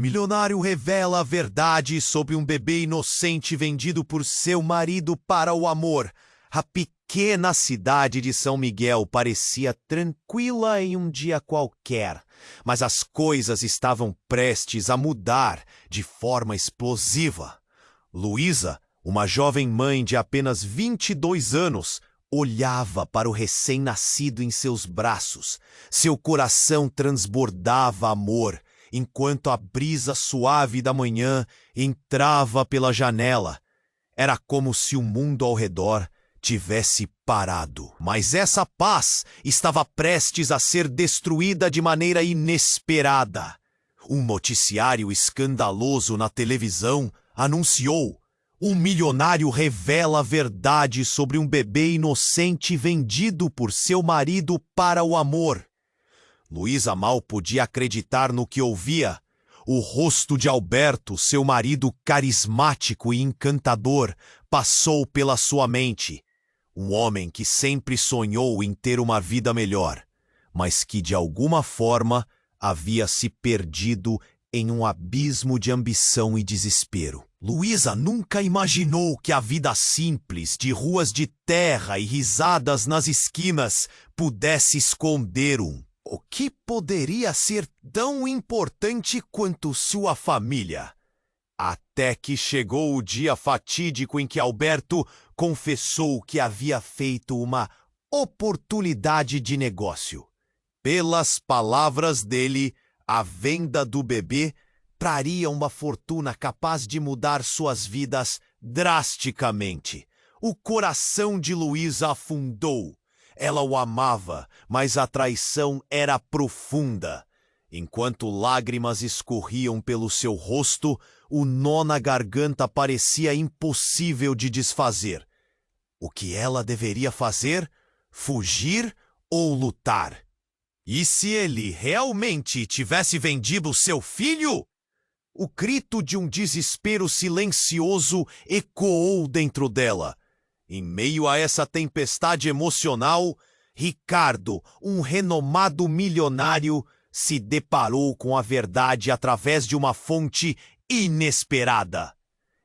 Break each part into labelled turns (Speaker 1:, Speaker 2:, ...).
Speaker 1: milionário revela a verdade sobre um bebê inocente vendido por seu marido para o amor. A pequena cidade de São Miguel parecia tranquila em um dia qualquer, mas as coisas estavam prestes a mudar de forma explosiva. Luísa, uma jovem mãe de apenas 22 anos, olhava para o recém-nascido em seus braços. Seu coração transbordava amor, enquanto a brisa suave da manhã entrava pela janela. Era como se o mundo ao redor tivesse parado. Mas essa paz estava prestes a ser destruída de maneira inesperada. Um noticiário escandaloso na televisão anunciou: um milionário revela a verdade sobre um bebê inocente vendido por seu marido para o amor. Luísa mal podia acreditar no que ouvia. O rosto de Alberto, seu marido carismático e encantador, passou pela sua mente. Um homem que sempre sonhou em ter uma vida melhor, mas que de alguma forma havia se perdido em um abismo de ambição e desespero. Luísa nunca imaginou que a vida simples, de ruas de terra e risadas nas esquinas, pudesse esconder o que poderia ser tão importante quanto sua família. Até que chegou o dia fatídico em que Alberto confessou que havia feito uma oportunidade de negócio. Pelas palavras dele, a venda do bebê traria uma fortuna capaz de mudar suas vidas drasticamente. O coração de Luísa afundou. Ela o amava, mas a traição era profunda. Enquanto lágrimas escorriam pelo seu rosto, o nó na garganta parecia impossível de desfazer. O que ela deveria fazer? Fugir ou lutar? E se ele realmente tivesse vendido seu filho? O grito de um desespero silencioso ecoou dentro dela. Em meio a essa tempestade emocional, Ricardo, um renomado milionário, se deparou com a verdade através de uma fonte inesperada.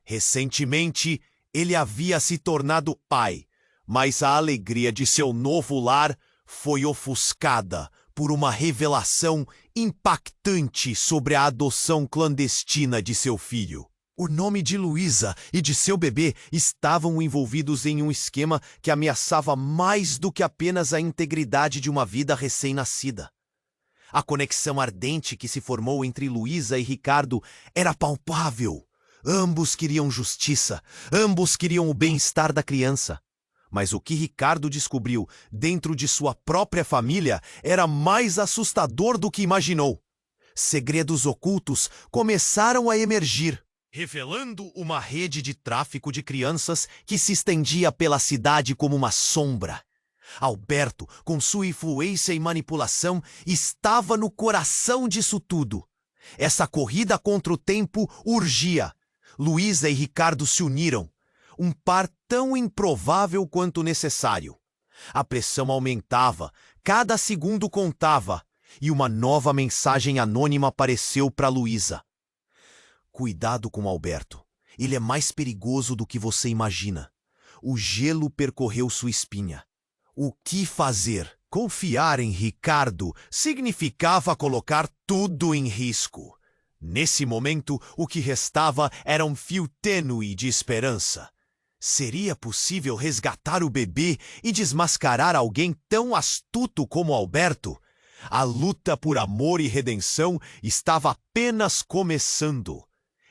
Speaker 1: Recentemente, ele havia se tornado pai, mas a alegria de seu novo lar foi ofuscada por uma revelação impactante sobre a adoção clandestina de seu filho. O nome de Luísa e de seu bebê estavam envolvidos em um esquema que ameaçava mais do que apenas a integridade de uma vida recém-nascida. A conexão ardente que se formou entre Luísa e Ricardo era palpável. Ambos queriam justiça, ambos queriam o bem-estar da criança. Mas o que Ricardo descobriu dentro de sua própria família era mais assustador do que imaginou. Segredos ocultos começaram a emergir, revelando uma rede de tráfico de crianças que se estendia pela cidade como uma sombra. Alberto, com sua influência e manipulação, estava no coração disso tudo. Essa corrida contra o tempo urgia. Luísa e Ricardo se uniram. Um par tão improvável quanto necessário. A pressão aumentava, cada segundo contava, e uma nova mensagem anônima apareceu para Luísa. Cuidado com Alberto. Ele é mais perigoso do que você imagina. O gelo percorreu sua espinha. O que fazer? Confiar em Ricardo significava colocar tudo em risco. Nesse momento, o que restava era um fio tênue de esperança. Seria possível resgatar o bebê e desmascarar alguém tão astuto como Alberto? A luta por amor e redenção estava apenas começando.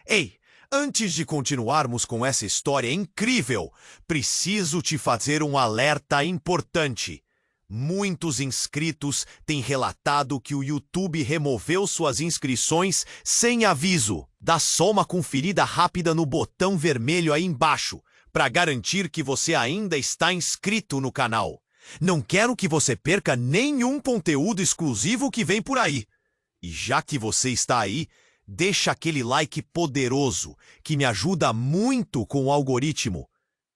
Speaker 1: Ei, antes de continuarmos com essa história incrível, preciso te fazer um alerta importante. Muitos inscritos têm relatado que o YouTube removeu suas inscrições sem aviso. Dá só uma conferida rápida no botão vermelho aí embaixo, para garantir que você ainda está inscrito no canal. Não quero que você perca nenhum conteúdo exclusivo que vem por aí. E já que você está aí, deixa aquele like poderoso, que me ajuda muito com o algoritmo.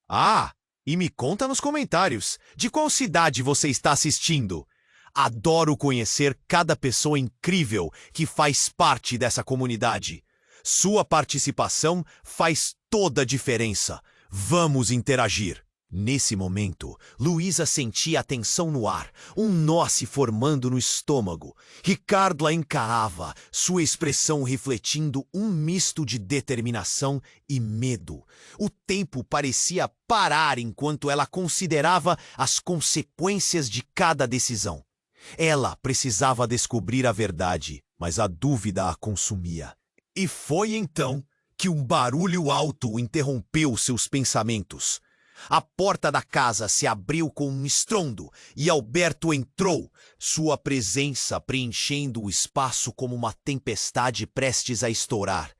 Speaker 1: Ah, e me conta nos comentários, de qual cidade você está assistindo? Adoro conhecer cada pessoa incrível que faz parte dessa comunidade. Sua participação faz toda a diferença. Vamos interagir. Nesse momento, Luísa sentia a tensão no ar, um nó se formando no estômago. Ricardo a encarava, sua expressão refletindo um misto de determinação e medo. O tempo parecia parar enquanto ela considerava as consequências de cada decisão. Ela precisava descobrir a verdade, mas a dúvida a consumia. E foi então que um barulho alto interrompeu seus pensamentos. A porta da casa se abriu com um estrondo e Alberto entrou, sua presença preenchendo o espaço como uma tempestade prestes a estourar.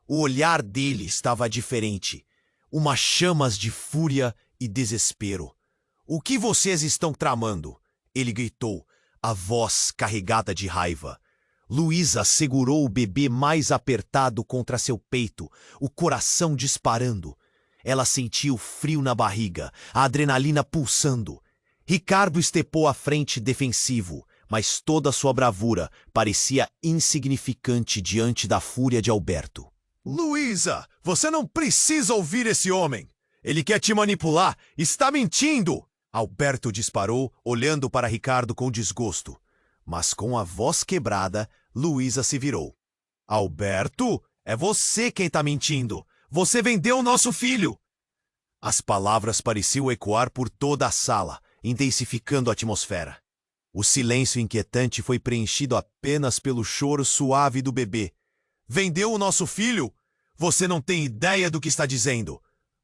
Speaker 1: O olhar dele estava diferente, uma chamas de fúria e desespero. "O que vocês estão tramando?" ele gritou, a voz carregada de raiva. Luísa segurou o bebê mais apertado contra seu peito, o coração disparando. Ela sentiu frio na barriga, a adrenalina pulsando. Ricardo estepou à frente defensivo, mas toda sua bravura parecia insignificante diante da fúria de Alberto. "Luísa, você não precisa ouvir esse homem! Ele quer te manipular! Está mentindo!" Alberto disparou, olhando para Ricardo com desgosto. Mas com a voz quebrada, Luísa se virou. "Alberto, é você quem está mentindo! Você vendeu o nosso filho!" As palavras pareciam ecoar por toda a sala, intensificando a atmosfera. O silêncio inquietante foi preenchido apenas pelo choro suave do bebê. "Vendeu o nosso filho? Você não tem ideia do que está dizendo!"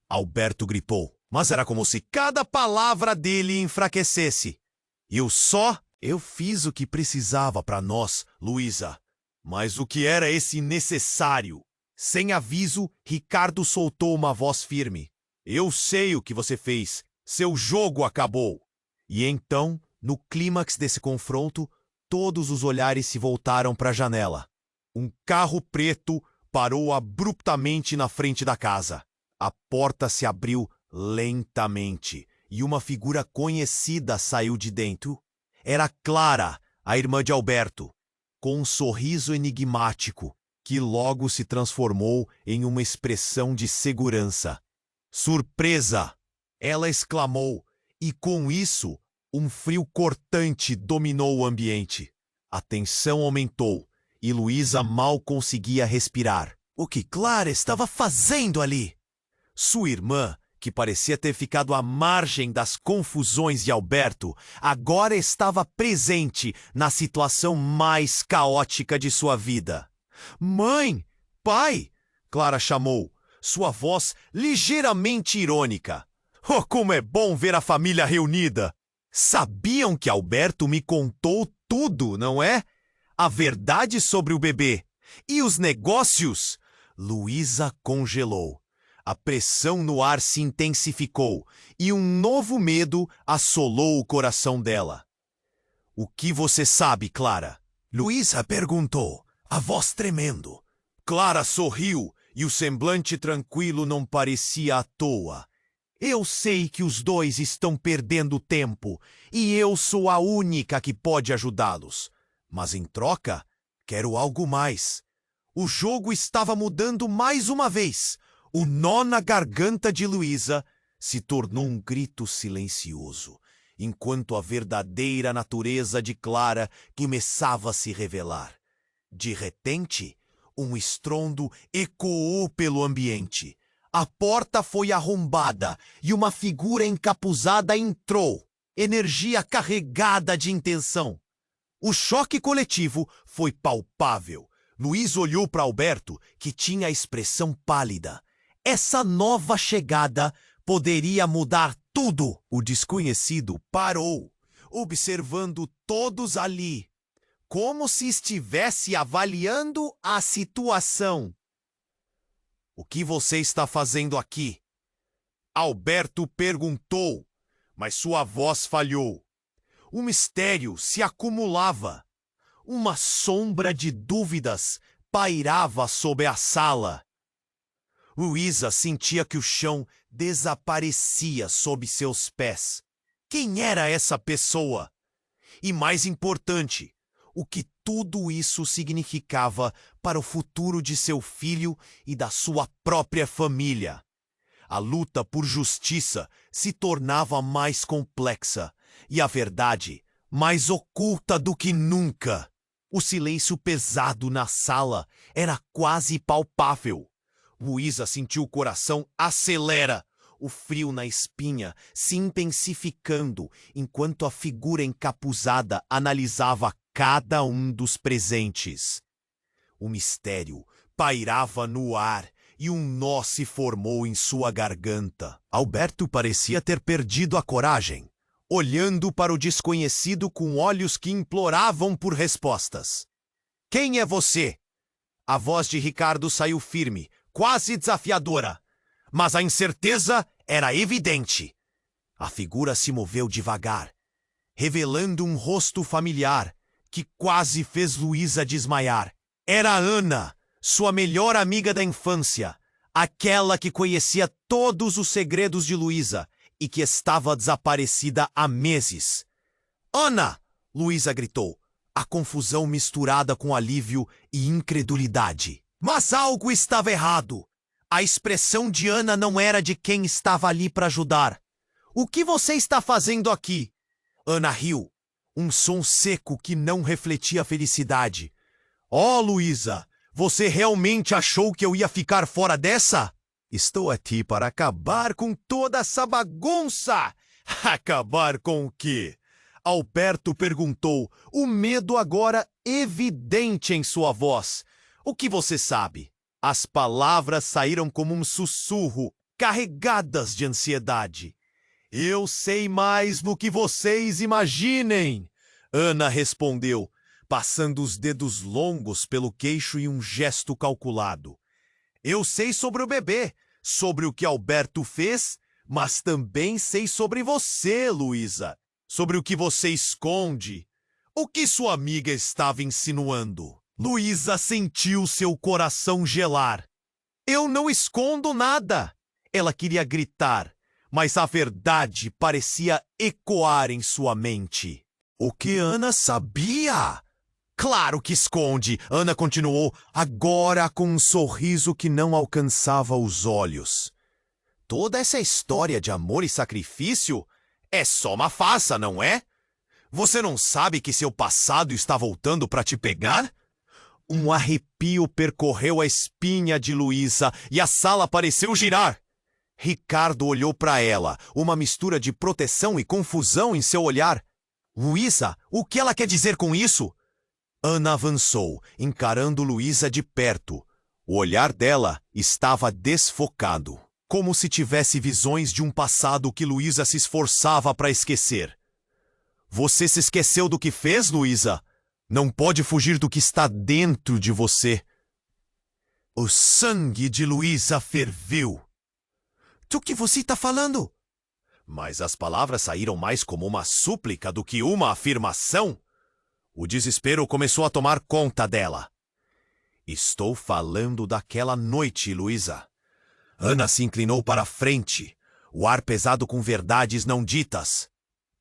Speaker 1: Alberto gripou, mas era como se cada palavra dele enfraquecesse. Eu fiz o que precisava para nós, Luísa. Mas o que era esse necessário?" Sem aviso, Ricardo soltou uma voz firme. "Eu sei o que você fez. Seu jogo acabou." E então, no clímax desse confronto, todos os olhares se voltaram para a janela. Um carro preto parou abruptamente na frente da casa. A porta se abriu lentamente e uma figura conhecida saiu de dentro. Era Clara, a irmã de Alberto, com um sorriso enigmático que logo se transformou em uma expressão de segurança. "Surpresa!" ela exclamou, e com isso, um frio cortante dominou o ambiente. A tensão aumentou, e Luísa mal conseguia respirar. O que Clara estava fazendo ali? Sua irmã, que parecia ter ficado à margem das confusões de Alberto, agora estava presente na situação mais caótica de sua vida. "Mãe! Pai!" Clara chamou, sua voz ligeiramente irônica. "Oh, como é bom ver a família reunida! Sabiam que Alberto me contou tudo, não é? A verdade sobre o bebê. E os negócios?" Luísa congelou. A pressão no ar se intensificou e um novo medo assolou o coração dela. "O que você sabe, Clara?" Luísa perguntou, a voz tremendo. Clara sorriu e o semblante tranquilo não parecia à toa. "Eu sei que os dois estão perdendo tempo e eu sou a única que pode ajudá-los. Mas em troca, quero algo mais." O jogo estava mudando mais uma vez. O nó na garganta de Luísa se tornou um grito silencioso, enquanto a verdadeira natureza de Clara começava a se revelar. De repente, um estrondo ecoou pelo ambiente. A porta foi arrombada e uma figura encapuzada entrou, energia carregada de intenção. O choque coletivo foi palpável. Luísa olhou para Alberto, que tinha a expressão pálida. Essa nova chegada poderia mudar tudo. O desconhecido parou, observando todos ali, como se estivesse avaliando a situação. "O que você está fazendo aqui?" Alberto perguntou, mas sua voz falhou. O mistério se acumulava. Uma sombra de dúvidas pairava sobre a sala. Luísa sentia que o chão desaparecia sob seus pés. Quem era essa pessoa? E mais importante, o que tudo isso significava para o futuro de seu filho e da sua própria família. A luta por justiça se tornava mais complexa e a verdade mais oculta do que nunca. O silêncio pesado na sala era quase palpável. Luísa sentiu o coração acelerar, o frio na espinha se intensificando enquanto a figura encapuzada analisava cada um dos presentes. O mistério pairava no ar e um nó se formou em sua garganta. Alberto parecia ter perdido a coragem, olhando para o desconhecido com olhos que imploravam por respostas. Quem é você? A voz de Ricardo saiu firme, quase desafiadora, mas a incerteza era evidente. A figura se moveu devagar, revelando um rosto familiar que quase fez Luísa desmaiar. Era Ana, sua melhor amiga da infância, aquela que conhecia todos os segredos de Luísa e que estava desaparecida há meses. Ana! Luísa gritou, a confusão misturada com alívio e incredulidade. Mas algo estava errado. A expressão de Ana não era de quem estava ali para ajudar. O que você está fazendo aqui? Ana riu, um som seco que não refletia felicidade. Oh, Luísa, você realmente achou que eu ia ficar fora dessa? Estou aqui para acabar com toda essa bagunça. Acabar com o quê? Alberto perguntou, o medo agora evidente em sua voz. O que você sabe? As palavras saíram como um sussurro, carregadas de ansiedade. Eu sei mais do que vocês imaginem, Ana respondeu, passando os dedos longos pelo queixo em um gesto calculado. Eu sei sobre o bebê, sobre o que Alberto fez, mas também sei sobre você, Luísa, sobre o que você esconde. O que sua amiga estava insinuando? Luísa sentiu seu coração gelar. Eu não escondo nada! Ela queria gritar, mas a verdade parecia ecoar em sua mente. O que Ana sabia? Claro que esconde, Ana continuou, agora com um sorriso que não alcançava os olhos. Toda essa história de amor e sacrifício é só uma farsa, não é? Você não sabe que seu passado está voltando para te pegar? Um arrepio percorreu a espinha de Luísa e a sala pareceu girar. Ricardo olhou para ela, uma mistura de proteção e confusão em seu olhar. Luísa, o que ela quer dizer com isso? Ana avançou, encarando Luísa de perto. O olhar dela estava desfocado, como se tivesse visões de um passado que Luísa se esforçava para esquecer. Você se esqueceu do que fez, Luísa? Não pode fugir do que está dentro de você. O sangue de Luísa ferveu. Do que você está falando? Mas as palavras saíram mais como uma súplica do que uma afirmação. O desespero começou a tomar conta dela. Estou falando daquela noite, Luísa. Ana se inclinou para a frente, o ar pesado com verdades não ditas.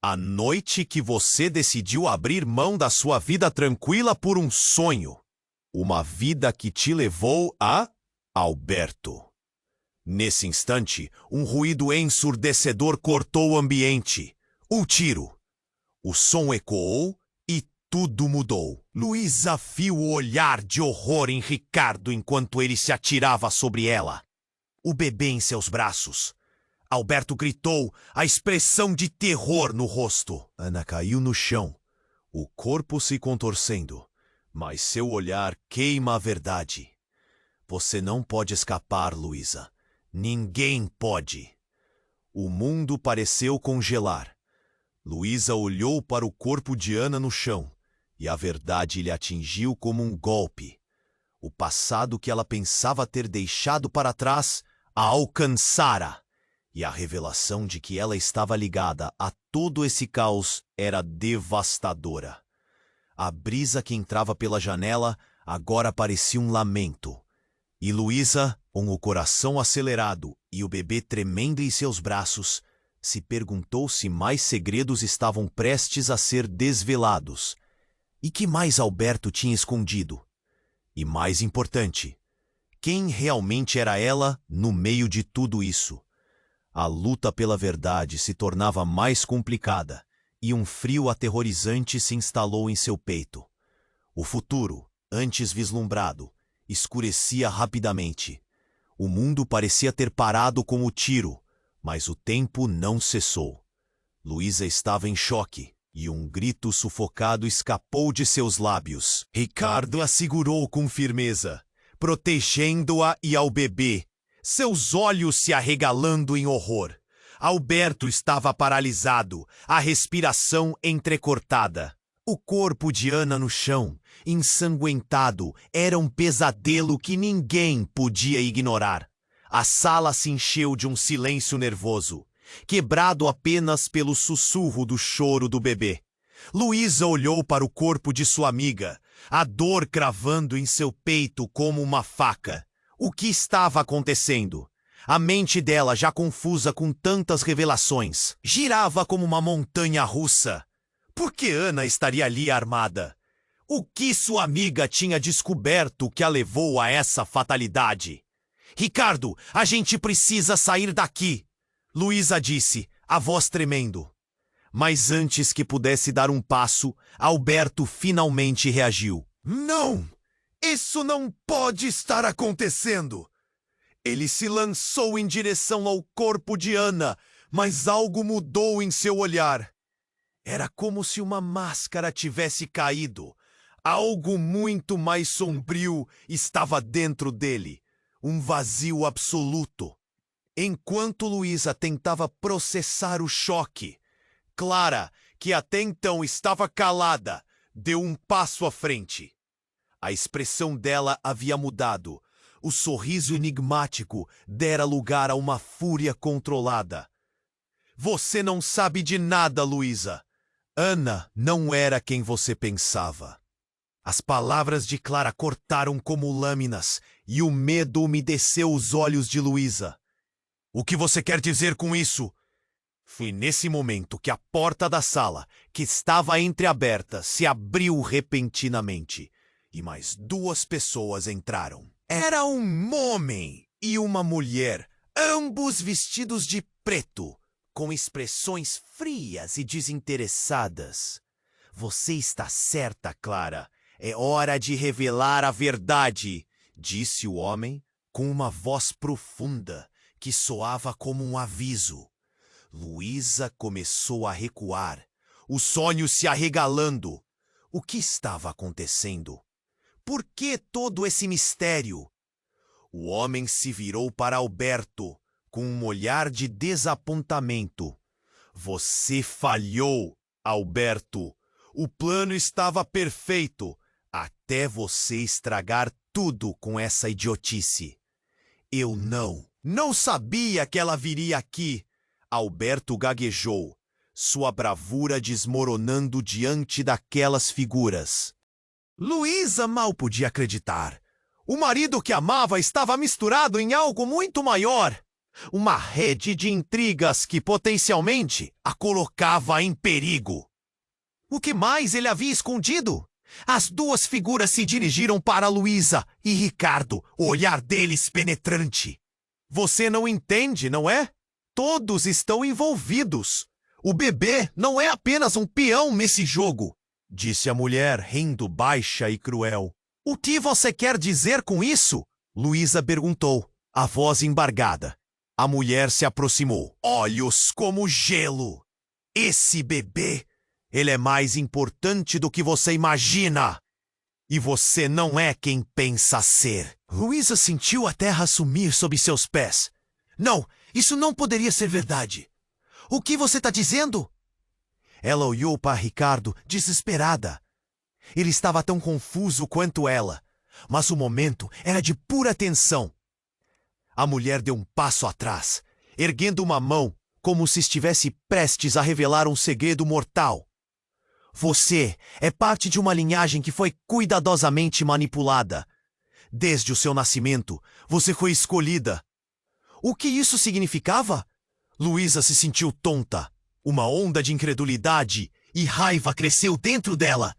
Speaker 1: A noite que você decidiu abrir mão da sua vida tranquila por um sonho. Uma vida que te levou a Alberto. Nesse instante, um ruído ensurdecedor cortou o ambiente. Um tiro. O som ecoou e tudo mudou. Luísa viu o olhar de horror em Ricardo enquanto ele se atirava sobre ela. O bebê em seus braços. Alberto gritou, a expressão de terror no rosto. Ana caiu no chão, o corpo se contorcendo, mas seu olhar queima a verdade. Você não pode escapar, Luísa. Ninguém pode. O mundo pareceu congelar. Luísa olhou para o corpo de Ana no chão, e a verdade lhe atingiu como um golpe. O passado que ela pensava ter deixado para trás a alcançara. E a revelação de que ela estava ligada a todo esse caos era devastadora. A brisa que entrava pela janela agora parecia um lamento. E Luísa, com o coração acelerado e o bebê tremendo em seus braços, se perguntou se mais segredos estavam prestes a ser desvelados. E que mais Alberto tinha escondido? E mais importante, quem realmente era ela no meio de tudo isso? A luta pela verdade se tornava mais complicada e um frio aterrorizante se instalou em seu peito. O futuro, antes vislumbrado, escurecia rapidamente. O mundo parecia ter parado com o tiro, mas o tempo não cessou. Luísa estava em choque e um grito sufocado escapou de seus lábios. Ricardo a segurou com firmeza, protegendo-a e ao bebê, seus olhos se arregalando em horror. Alberto estava paralisado, a respiração entrecortada. O corpo de Ana no chão, ensanguentado, era um pesadelo que ninguém podia ignorar. A sala se encheu de um silêncio nervoso, quebrado apenas pelo sussurro do choro do bebê. Luísa olhou para o corpo de sua amiga, a dor cravando em seu peito como uma faca. O que estava acontecendo? A mente dela, já confusa com tantas revelações, girava como uma montanha russa. Por que Ana estaria ali armada? O que sua amiga tinha descoberto que a levou a essa fatalidade? Ricardo, a gente precisa sair daqui, Luísa disse, a voz tremendo. Mas antes que pudesse dar um passo, Alberto finalmente reagiu. Não! Isso não pode estar acontecendo! Ele se lançou em direção ao corpo de Ana, mas algo mudou em seu olhar. Era como se uma máscara tivesse caído. Algo muito mais sombrio estava dentro dele. Um vazio absoluto. Enquanto Luísa tentava processar o choque, Clara, que até então estava calada, deu um passo à frente. A expressão dela havia mudado. O sorriso enigmático dera lugar a uma fúria controlada. Você não sabe de nada, Luísa. Ana não era quem você pensava. As palavras de Clara cortaram como lâminas e o medo umedeceu os olhos de Luísa. O que você quer dizer com isso? Foi nesse momento que a porta da sala, que estava entreaberta, se abriu repentinamente e mais duas pessoas entraram. Era um homem e uma mulher, ambos vestidos de preto, com expressões frias e desinteressadas. Você está certa, Clara. É hora de revelar a verdade, disse o homem com uma voz profunda que soava como um aviso. Luísa começou a recuar, os sonhos se arregalando. O que estava acontecendo? Por que todo esse mistério? O homem se virou para Alberto com um olhar de desapontamento. Você falhou, Alberto. O plano estava perfeito, até você estragar tudo com essa idiotice. Eu não sabia que ela viria aqui. Alberto gaguejou, sua bravura desmoronando diante daquelas figuras. Luísa mal podia acreditar. O marido que amava estava misturado em algo muito maior. Uma rede de intrigas que potencialmente a colocava em perigo. O que mais ele havia escondido? As duas figuras se dirigiram para Luísa e Ricardo, o olhar deles penetrante. Você não entende, não é? Todos estão envolvidos. O bebê não é apenas um peão nesse jogo, disse a mulher, rindo baixa e cruel. O que você quer dizer com isso? Luísa perguntou, a voz embargada. A mulher se aproximou. Olhos como gelo. Esse bebê, ele é mais importante do que você imagina. E você não é quem pensa ser. Luísa sentiu a terra sumir sob seus pés. Não, isso não poderia ser verdade. O que você está dizendo? Ela olhou para Ricardo, desesperada. Ele estava tão confuso quanto ela, mas o momento era de pura tensão. A mulher deu um passo atrás, erguendo uma mão, como se estivesse prestes a revelar um segredo mortal. Você é parte de uma linhagem que foi cuidadosamente manipulada. Desde o seu nascimento, você foi escolhida. O que isso significava? Luísa se sentiu tonta. Uma onda de incredulidade e raiva cresceu dentro dela.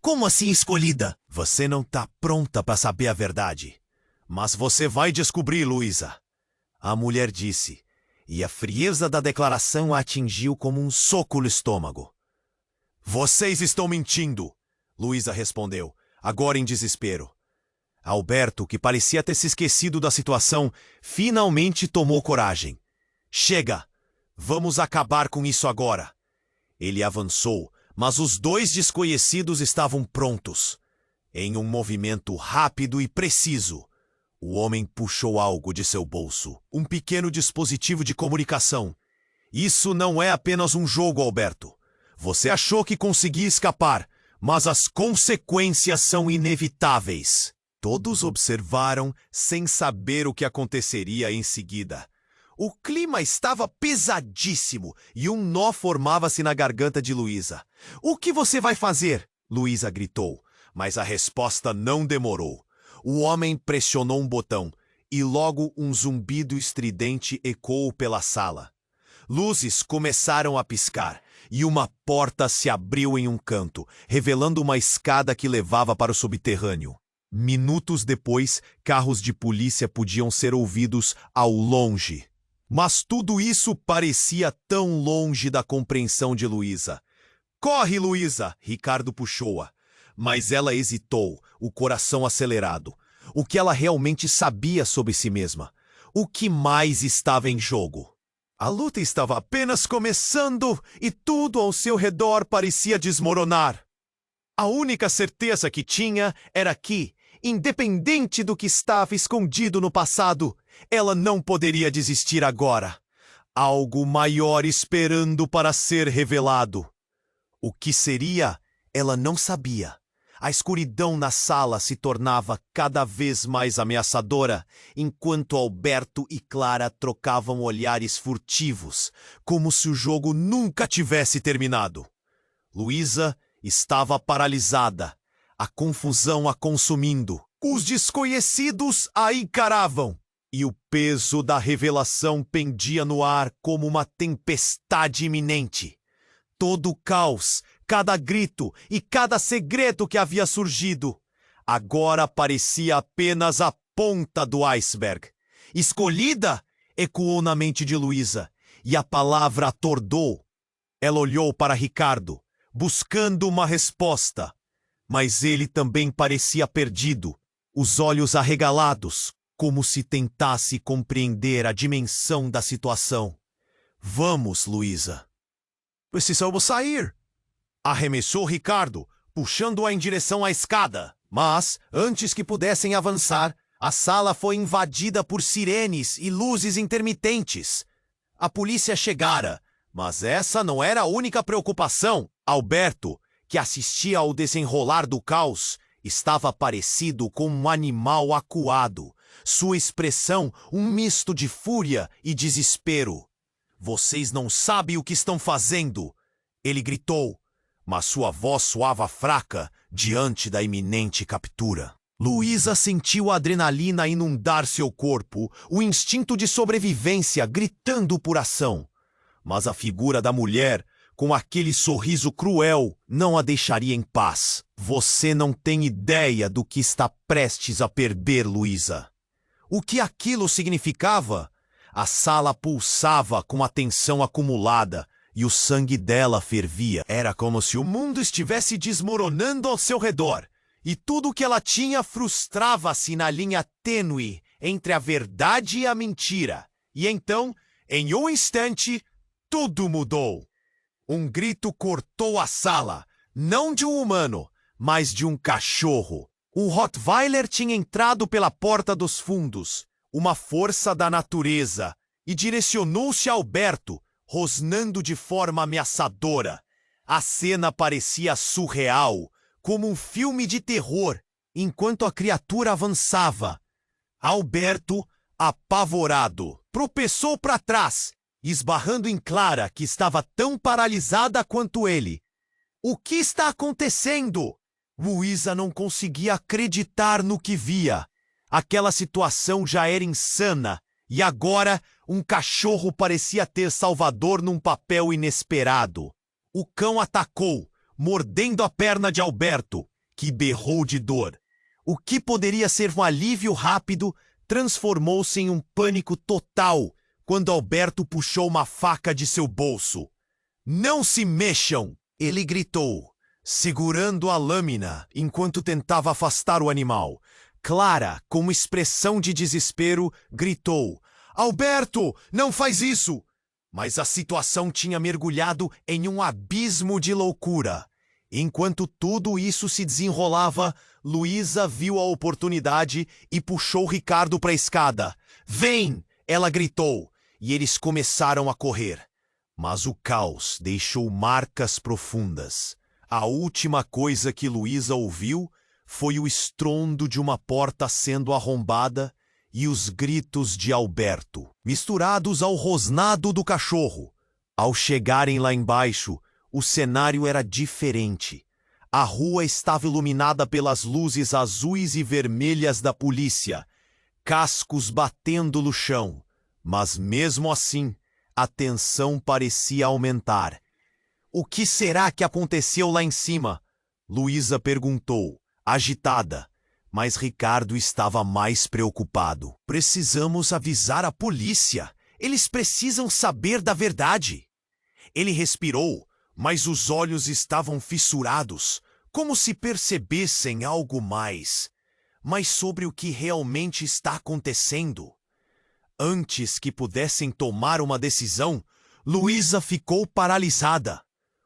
Speaker 1: Como assim escolhida? Você não tá pronta para saber a verdade. Mas você vai descobrir, Luísa. A mulher disse, e a frieza da declaração a atingiu como um soco no estômago. Vocês estão mentindo, Luísa respondeu, agora em desespero. Alberto, que parecia ter se esquecido da situação, finalmente tomou coragem. Chega! Vamos acabar com isso agora. Ele avançou, mas os dois desconhecidos estavam prontos. Em um movimento rápido e preciso, o homem puxou algo de seu bolso, um pequeno dispositivo de comunicação. Isso não é apenas um jogo, Alberto. Você achou que conseguia escapar, mas as consequências são inevitáveis. Todos observaram sem saber o que aconteceria em seguida. O clima estava pesadíssimo e um nó formava-se na garganta de Luísa. O que você vai fazer? Luísa gritou, mas a resposta não demorou. O homem pressionou um botão e logo um zumbido estridente ecoou pela sala. Luzes começaram a piscar e uma porta se abriu em um canto, revelando uma escada que levava para o subterrâneo. Minutos depois, carros de polícia podiam ser ouvidos ao longe. Mas tudo isso parecia tão longe da compreensão de Luísa. Corre, Luísa! Ricardo puxou-a. Mas ela hesitou, o coração acelerado. O que ela realmente sabia sobre si mesma? O que mais estava em jogo? A luta estava apenas começando e tudo ao seu redor parecia desmoronar. A única certeza que tinha era que, independente do que estava escondido no passado, ela não poderia desistir agora. Algo maior esperando para ser revelado. O que seria, ela não sabia. A escuridão na sala se tornava cada vez mais ameaçadora, enquanto Alberto e Clara trocavam olhares furtivos, como se o jogo nunca tivesse terminado. Luísa estava paralisada, a confusão a consumindo. Os desconhecidos a encaravam, e o peso da revelação pendia no ar como uma tempestade iminente. Todo o caos, cada grito e cada segredo que havia surgido, agora parecia apenas a ponta do iceberg. Escolhida? Ecoou na mente de Luísa, e a palavra atordou. Ela olhou para Ricardo, buscando uma resposta, mas ele também parecia perdido, os olhos arregalados, como se tentasse compreender a dimensão da situação. Vamos, Luísa. Precisamos sair. Arremessou Ricardo, puxando-a em direção à escada. Mas, antes que pudessem avançar, a sala foi invadida por sirenes e luzes intermitentes. A polícia chegara, mas essa não era a única preocupação. Alberto, que assistia ao desenrolar do caos, estava parecido com um animal acuado. Sua expressão, um misto de fúria e desespero. Vocês não sabem o que estão fazendo, ele gritou, mas sua voz soava fraca diante da iminente captura. Luísa sentiu a adrenalina inundar seu corpo, o instinto de sobrevivência gritando por ação. Mas a figura da mulher, com aquele sorriso cruel, não a deixaria em paz. Você não tem ideia do que está prestes a perder, Luísa. O que aquilo significava? A sala pulsava com a tensão acumulada e o sangue dela fervia. Era como se o mundo estivesse desmoronando ao seu redor e tudo o que ela tinha frustrava-se na linha tênue entre a verdade e a mentira. E então, em um instante, tudo mudou. Um grito cortou a sala, não de um humano, mas de um cachorro. Um Rottweiler tinha entrado pela porta dos fundos, uma força da natureza, e direcionou-se a Alberto, rosnando de forma ameaçadora. A cena parecia surreal, como um filme de terror, enquanto a criatura avançava. Alberto, apavorado, tropeçou para trás, esbarrando em Clara, que estava tão paralisada quanto ele. O que está acontecendo? Luísa não conseguia acreditar no que via. Aquela situação já era insana, e agora um cachorro parecia ter Salvador num papel inesperado. O cão atacou, mordendo a perna de Alberto, que berrou de dor. O que poderia ser um alívio rápido transformou-se em um pânico total quando Alberto puxou uma faca de seu bolso. "Não se mexam!" ele gritou, segurando a lâmina enquanto tentava afastar o animal. Clara, com uma expressão de desespero, gritou: "Alberto, não faz isso!" Mas a situação tinha mergulhado em um abismo de loucura. Enquanto tudo isso se desenrolava, Luísa viu a oportunidade e puxou Ricardo para a escada. "Vem!" ela gritou, e eles começaram a correr. Mas o caos deixou marcas profundas. A última coisa que Luísa ouviu foi o estrondo de uma porta sendo arrombada e os gritos de Alberto, misturados ao rosnado do cachorro. Ao chegarem lá embaixo, o cenário era diferente. A rua estava iluminada pelas luzes azuis e vermelhas da polícia, cascos batendo no chão. Mas mesmo assim, a tensão parecia aumentar. "O que será que aconteceu lá em cima?" Luísa perguntou, agitada. Mas Ricardo estava mais preocupado. "Precisamos avisar a polícia. Eles precisam saber da verdade." Ele respirou, mas os olhos estavam fissurados, como se percebessem algo mais. Mas sobre o que realmente está acontecendo? Antes que pudessem tomar uma decisão, Luísa ficou paralisada.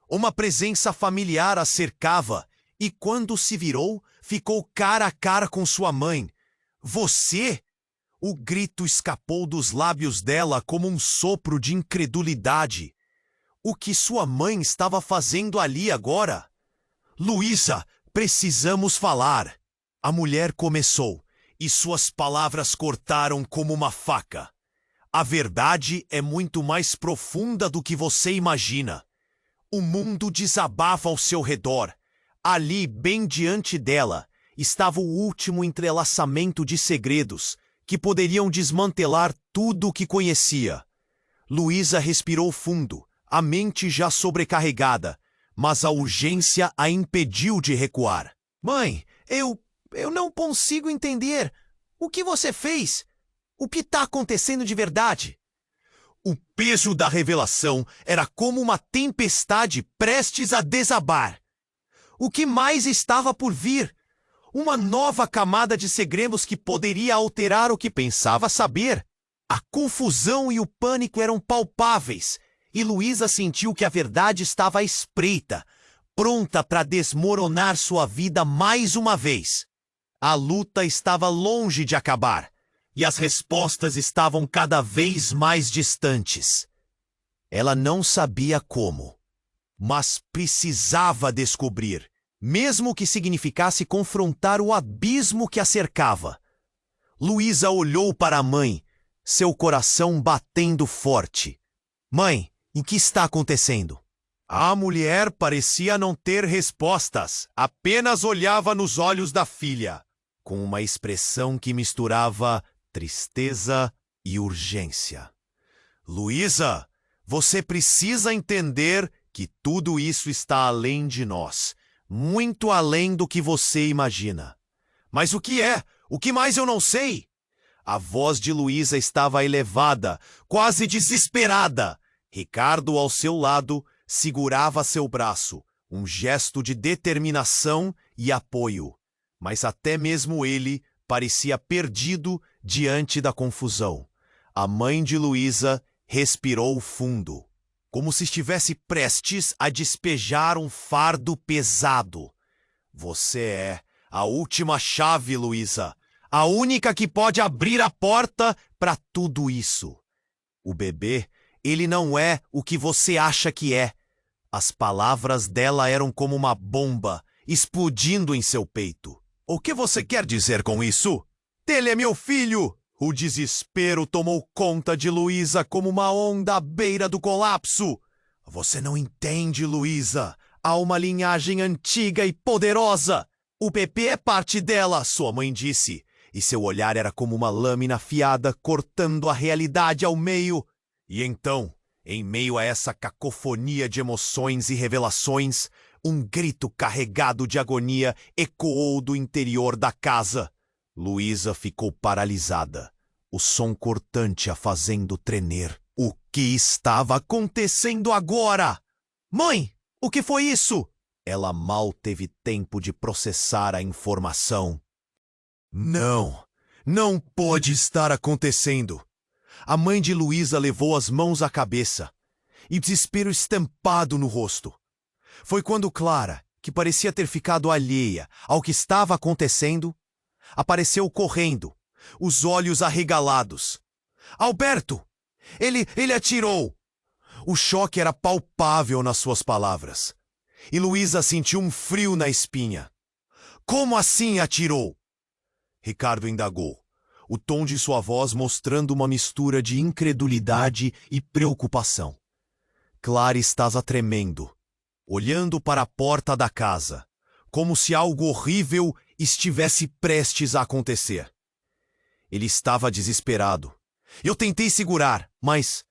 Speaker 1: Uma presença familiar a cercava e, quando se virou, ficou cara a cara com sua mãe. "Você?" O grito escapou dos lábios dela como um sopro de incredulidade. O que sua mãe estava fazendo ali agora? "Luísa, precisamos falar." A mulher começou, e suas palavras cortaram como uma faca. "A verdade é muito mais profunda do que você imagina. O mundo desabava ao seu redor. Ali, bem diante dela, estava o último entrelaçamento de segredos que poderiam desmantelar tudo o que conhecia." Luísa respirou fundo, a mente já sobrecarregada, mas a urgência a impediu de recuar. "Mãe, eu não consigo entender. O que você fez? O que está acontecendo de verdade?" O peso da revelação era como uma tempestade prestes a desabar. O que mais estava por vir? Uma nova camada de segredos que poderia alterar o que pensava saber. A confusão e o pânico eram palpáveis, e Luísa sentiu que a verdade estava à espreita, pronta para desmoronar sua vida mais uma vez. A luta estava longe de acabar, e as respostas estavam cada vez mais distantes. Ela não sabia como, mas precisava descobrir, mesmo que significasse confrontar o abismo que a cercava. Luísa olhou para a mãe, seu coração batendo forte. "Mãe, o que está acontecendo?" A mulher parecia não ter respostas, apenas olhava nos olhos da filha, com uma expressão que misturava tristeza e urgência. "Luísa, você precisa entender que tudo isso está além de nós, muito além do que você imagina." "Mas o que é? O que mais eu não sei?" A voz de Luísa estava elevada, quase desesperada. Ricardo, ao seu lado, segurava seu braço, um gesto de determinação e apoio. Mas até mesmo ele parecia perdido diante da confusão. A mãe de Luísa respirou fundo, como se estivesse prestes a despejar um fardo pesado. "Você é a última chave, Luísa. A única que pode abrir a porta para tudo isso. O bebê, ele não é o que você acha que é." As palavras dela eram como uma bomba, explodindo em seu peito. "O que você quer dizer com isso?" "Ele é meu filho!" O desespero tomou conta de Luísa como uma onda à beira do colapso. "Você não entende, Luísa. Há uma linhagem antiga e poderosa. O bebê é parte dela", sua mãe disse, e seu olhar era como uma lâmina afiada cortando a realidade ao meio. E então, em meio a essa cacofonia de emoções e revelações, Um grito carregado de agonia ecoou do interior da casa. Luísa ficou paralisada, o som cortante a fazendo tremer. O que estava acontecendo agora? Mãe, o que foi isso? Ela mal teve tempo de processar a informação. Não pode estar acontecendo. A mãe de Luísa levou as mãos à cabeça e desespero estampado no rosto. Foi quando Clara, que parecia ter ficado alheia ao que estava acontecendo, apareceu correndo, os olhos arregalados. Alberto! Ele atirou! O choque era palpável nas suas palavras. E Luísa sentiu um frio na espinha. Como assim atirou? Ricardo indagou, o tom de sua voz mostrando uma mistura de incredulidade e preocupação. Clara estava tremendo, olhando para a porta da casa, como se algo horrível estivesse prestes a acontecer. Ele estava desesperado. Eu tentei segurar, mas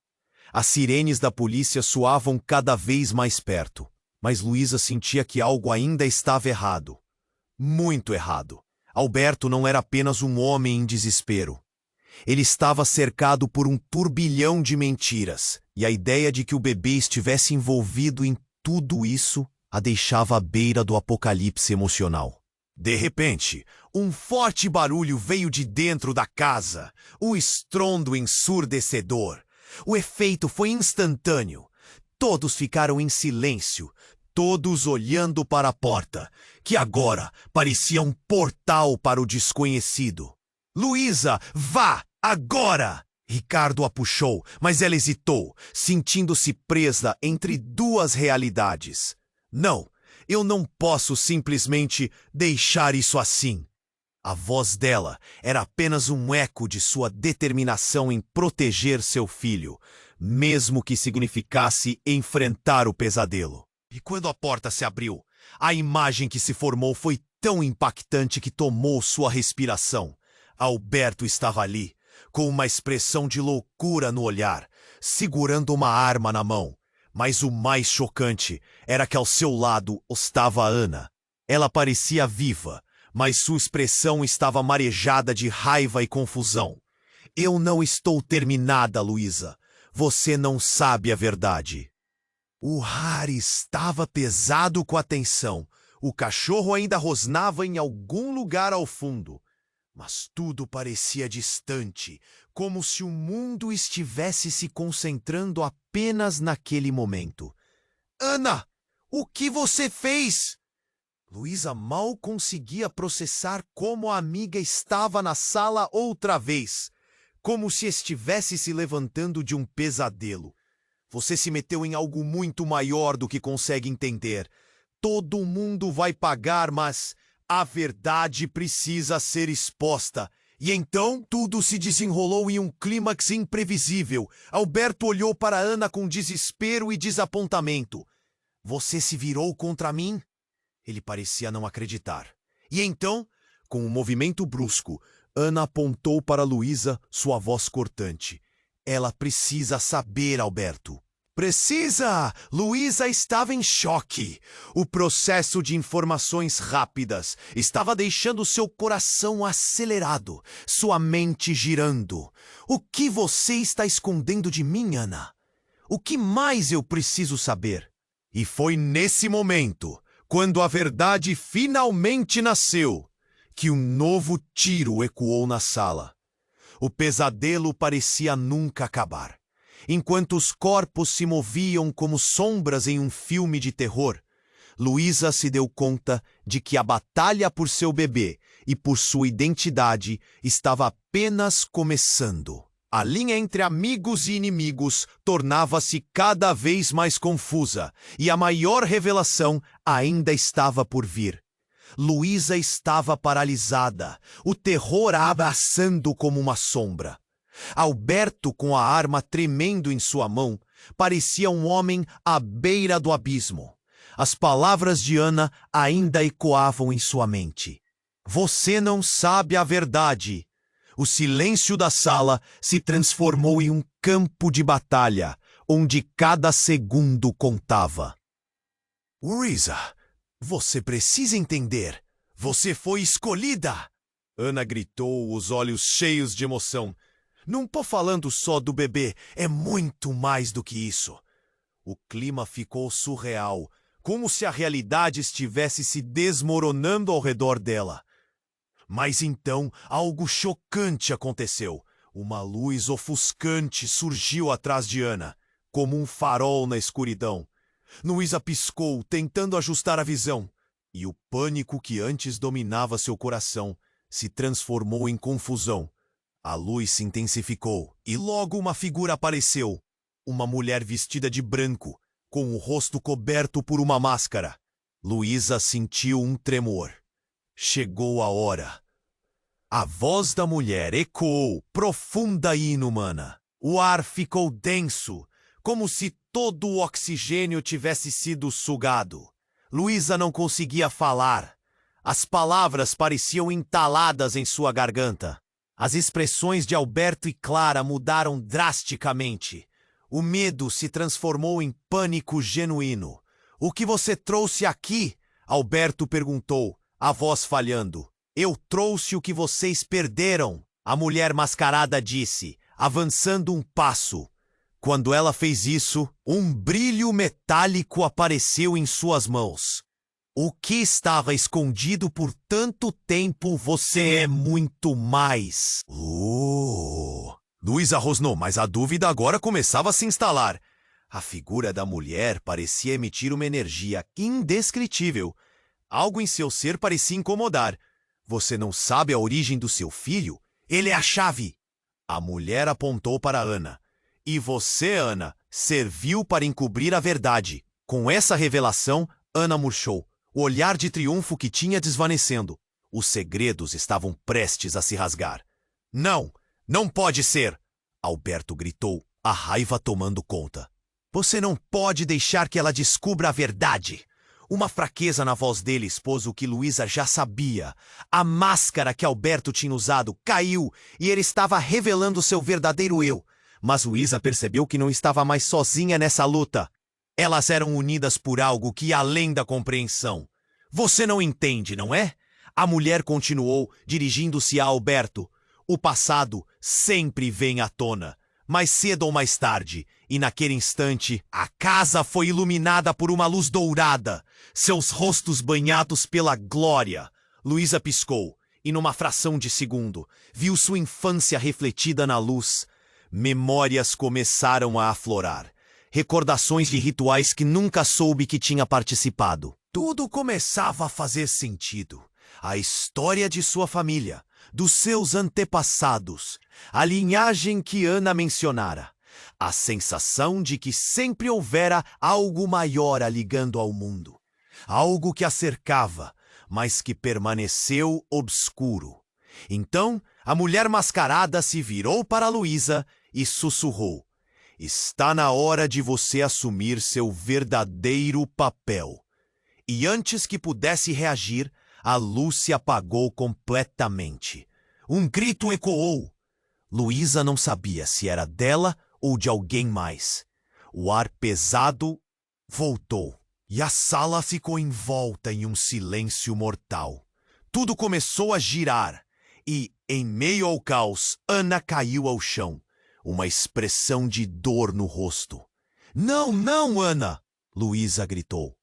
Speaker 1: as sirenes da polícia soavam cada vez mais perto. Mas Luísa sentia que algo ainda estava errado. Muito errado. Alberto não era apenas um homem em desespero. Ele estava cercado por um turbilhão de mentiras, e a ideia de que o bebê estivesse envolvido em tudo isso a deixava à beira do apocalipse emocional. De repente, um forte barulho veio de dentro da casa, um estrondo ensurdecedor. O efeito foi instantâneo. Todos ficaram em silêncio, todos olhando para a porta, que agora parecia um portal para o desconhecido. Luísa, vá, agora! Ricardo a puxou, mas ela hesitou, sentindo-se presa entre duas realidades. Não, eu não posso simplesmente deixar isso assim. A voz dela era apenas um eco de sua determinação em proteger seu filho, mesmo que significasse enfrentar o pesadelo. E quando a porta se abriu, a imagem que se formou foi tão impactante que tomou sua respiração. Alberto estava ali, com uma expressão de loucura no olhar, segurando uma arma na mão. Mas o mais chocante era que ao seu lado estava Ana. Ela parecia viva, mas sua expressão estava marejada de raiva e confusão. Eu não estou terminada, Luísa. Você não sabe a verdade. O ar estava pesado com a tensão. O cachorro ainda rosnava em algum lugar ao fundo. Mas tudo parecia distante, como se o mundo estivesse se concentrando apenas naquele momento. Ana, o que você fez? Luísa mal conseguia processar como a amiga estava na sala outra vez, como se estivesse se levantando de um pesadelo. Você se meteu em algo muito maior do que consegue entender. Todo mundo vai pagar, mas a verdade precisa ser exposta. E então tudo se desenrolou em um clímax imprevisível. Alberto olhou para Ana com desespero e desapontamento. Você se virou contra mim? Ele parecia não acreditar. E então, com um movimento brusco, Ana apontou para Luísa, sua voz cortante. Ela precisa saber, Alberto. Precisa! Luísa estava em choque. O processo de informações rápidas estava deixando seu coração acelerado, sua mente girando. O que você está escondendo de mim, Ana? O que mais eu preciso saber? E foi nesse momento, quando a verdade finalmente nasceu, que um novo tiro ecoou na sala. O pesadelo parecia nunca acabar. Enquanto os corpos se moviam como sombras em um filme de terror, Luísa se deu conta de que a batalha por seu bebê e por sua identidade estava apenas começando. A linha entre amigos e inimigos tornava-se cada vez mais confusa, e a maior revelação ainda estava por vir. Luísa estava paralisada, o terror a abraçando como uma sombra. Alberto, com a arma tremendo em sua mão, parecia um homem à beira do abismo. As palavras de Ana ainda ecoavam em sua mente. Você não sabe a verdade. O silêncio da sala se transformou em um campo de batalha, onde cada segundo contava. Luísa, Você precisa entender. Você foi escolhida! Ana gritou, os olhos cheios de emoção. Não tô falando só do bebê, é muito mais do que isso. O clima ficou surreal, como se a realidade estivesse se desmoronando ao redor dela. Mas então algo chocante aconteceu. Uma luz ofuscante surgiu atrás de Ana, como um farol na escuridão. Luísa piscou, tentando ajustar a visão, e o pânico que antes dominava seu coração se transformou em confusão. A luz se intensificou, e logo uma figura apareceu. Uma mulher vestida de branco, com o rosto coberto por uma máscara. Luísa sentiu um tremor. Chegou a hora. A voz da mulher ecoou, profunda e inumana. O ar ficou denso, como se todo o oxigênio tivesse sido sugado. Luísa não conseguia falar. As palavras pareciam entaladas em sua garganta. As expressões de Alberto e Clara mudaram drasticamente. O medo se transformou em pânico genuíno. "O que você trouxe aqui?" Alberto perguntou, a voz falhando. "Eu trouxe o que vocês perderam", a mulher mascarada disse, avançando um passo. Quando ela fez isso, um brilho metálico apareceu em suas mãos. "O que estava escondido por tanto tempo, você é muito mais." Luísa rosnou, mas a dúvida agora começava a se instalar. A figura da mulher parecia emitir uma energia indescritível. Algo em seu ser parecia incomodar. "Você não sabe a origem do seu filho? Ele é a chave." A mulher apontou para Ana. "E você, Ana, serviu para encobrir a verdade." Com essa revelação, Ana murchou, o olhar de triunfo que tinha desvanecendo. Os segredos estavam prestes a se rasgar. "Não, não pode ser!" Alberto gritou, a raiva tomando conta. "Você não pode deixar que ela descubra a verdade." Uma fraqueza na voz dele expôs o que Luísa já sabia. A máscara que Alberto tinha usado caiu e ele estava revelando seu verdadeiro eu. Mas Luísa percebeu que não estava mais sozinha nessa luta. Elas eram unidas por algo que ia além da compreensão. "Você não entende, não é?" A mulher continuou, dirigindo-se a Alberto. "O passado sempre vem à tona, mais cedo ou mais tarde, e naquele instante, a casa foi iluminada por uma luz dourada, seus rostos banhados pela glória." Luísa piscou, e numa fração de segundo, viu sua infância refletida na luz. Memórias começaram a aflorar, recordações de rituais que nunca soube que tinha participado. Tudo começava a fazer sentido. A história de sua família, dos seus antepassados, a linhagem que Ana mencionara, a sensação de que sempre houvera algo maior a ligando ao mundo, algo que a cercava, mas que permaneceu obscuro. Então, a mulher mascarada se virou para Luísa e sussurrou: "Está na hora de você assumir seu verdadeiro papel." E antes que pudesse reagir, a luz se apagou completamente. Um grito ecoou. Luísa não sabia se era dela ou de alguém mais. O ar pesado voltou, e a sala ficou envolta em um silêncio mortal. Tudo começou a girar, e, em meio ao caos, Ana caiu ao chão, uma expressão de dor no rosto. "Não, não, Ana!" Luísa gritou.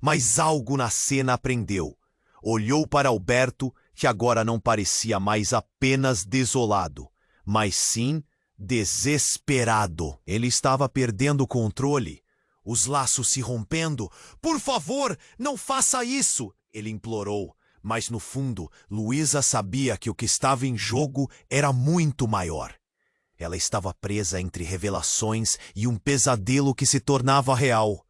Speaker 1: Mas algo na cena a prendeu. Olhou para Alberto, que agora não parecia mais apenas desolado, mas sim desesperado. Ele estava perdendo o controle, os laços se rompendo. "Por favor, não faça isso!" ele implorou. Mas no fundo, Luísa sabia que o que estava em jogo era muito maior. Ela estava presa entre revelações e um pesadelo que se tornava real.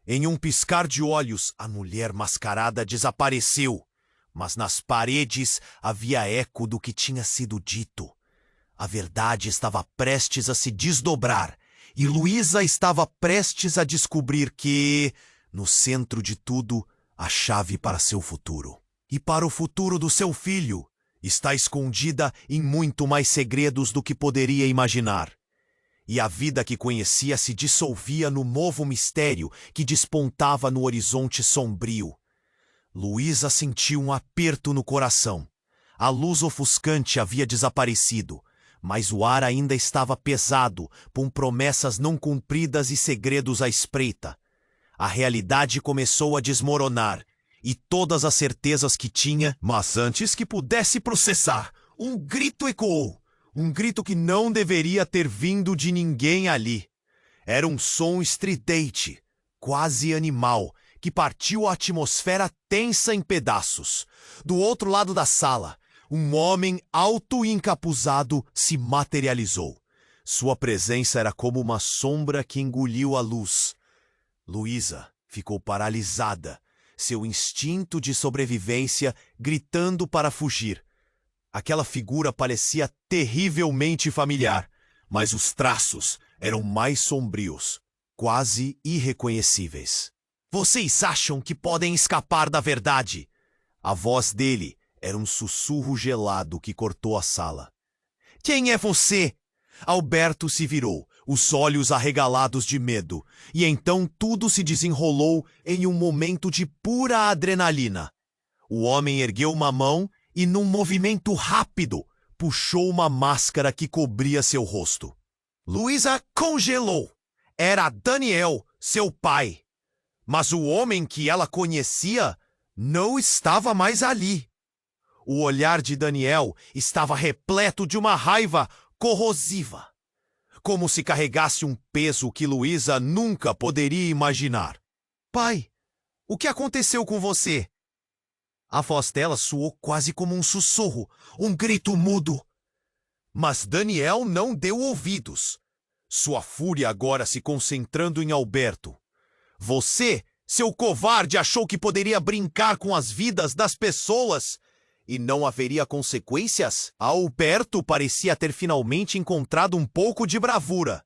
Speaker 1: Em um piscar de olhos, a mulher mascarada desapareceu, mas nas paredes havia eco do que tinha sido dito. A verdade estava prestes a se desdobrar, e Luísa estava prestes a descobrir que, no centro de tudo, a chave para seu futuro. E para o futuro do seu filho, está escondida em muito mais segredos do que poderia imaginar. E a vida que conhecia se dissolvia no novo mistério que despontava no horizonte sombrio. Luísa sentiu um aperto no coração. A luz ofuscante havia desaparecido, mas o ar ainda estava pesado, com promessas não cumpridas e segredos à espreita. A realidade começou a desmoronar, e todas as certezas que tinha, mas antes que pudesse processar, um grito ecoou. Um grito que não deveria ter vindo de ninguém ali. Era um som estridente, quase animal, que partiu a atmosfera tensa em pedaços. Do outro lado da sala, um homem alto e encapuzado se materializou. Sua presença era como uma sombra que engoliu a luz. Luísa ficou paralisada, seu instinto de sobrevivência gritando para fugir. Aquela figura parecia terrivelmente familiar, mas os traços eram mais sombrios, quase irreconhecíveis. Vocês acham que podem escapar da verdade? A voz dele era um sussurro gelado que cortou a sala. Quem é você? Alberto se virou, os olhos arregalados de medo, e então tudo se desenrolou em um momento de pura adrenalina. O homem ergueu uma mão e, num movimento rápido, puxou uma máscara que cobria seu rosto. Luísa congelou. Era Daniel, seu pai. Mas o homem que ela conhecia não estava mais ali. O olhar de Daniel estava repleto de uma raiva corrosiva, como se carregasse um peso que Luísa nunca poderia imaginar. Pai, o que aconteceu com você? A voz dela soou quase como um sussurro, um grito mudo. Mas Daniel não deu ouvidos, sua fúria agora se concentrando em Alberto. Você, seu covarde, achou que poderia brincar com as vidas das pessoas e não haveria consequências? Alberto parecia ter finalmente encontrado um pouco de bravura.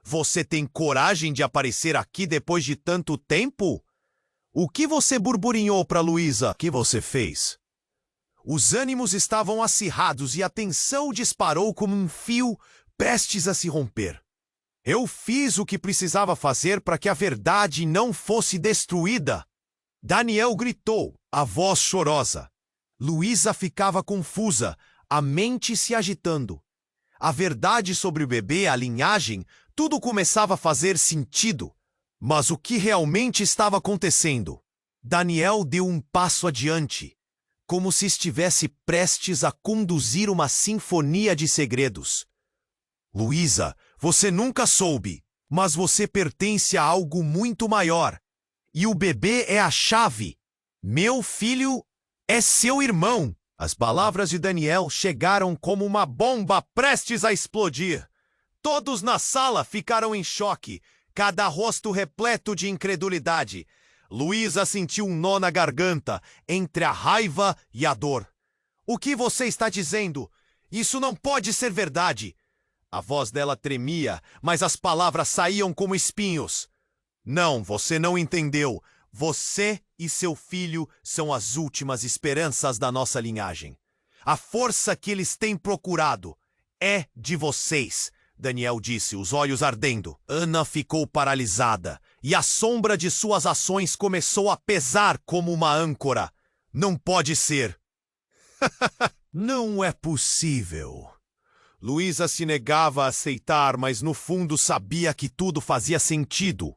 Speaker 1: Você tem coragem de aparecer aqui depois de tanto tempo? O que você burburinhou para Luísa? O que você fez? Os ânimos estavam acirrados e a tensão disparou como um fio prestes a se romper. Eu fiz o que precisava fazer para que a verdade não fosse destruída. Daniel gritou, a voz chorosa. Luísa ficava confusa, a mente se agitando. A verdade sobre o bebê, a linhagem, tudo começava a fazer sentido. Mas o que realmente estava acontecendo? Daniel deu um passo adiante, como se estivesse prestes a conduzir uma sinfonia de segredos. Luísa, você nunca soube, mas você pertence a algo muito maior. E o bebê é a chave. Meu filho é seu irmão. As palavras de Daniel chegaram como uma bomba prestes a explodir. Todos na sala ficaram em choque, cada rosto repleto de incredulidade. Luísa sentiu um nó na garganta, entre a raiva e a dor. O que você está dizendo? Isso não pode ser verdade. A voz dela tremia, mas as palavras saíam como espinhos. Não, você não entendeu. Você e seu filho são as últimas esperanças da nossa linhagem. A força que eles têm procurado é de vocês, Daniel disse, os olhos ardendo. Ana ficou paralisada, e a sombra de suas ações começou a pesar como uma âncora. Não pode ser. Não é possível. Luísa se negava a aceitar, mas no fundo sabia que tudo fazia sentido.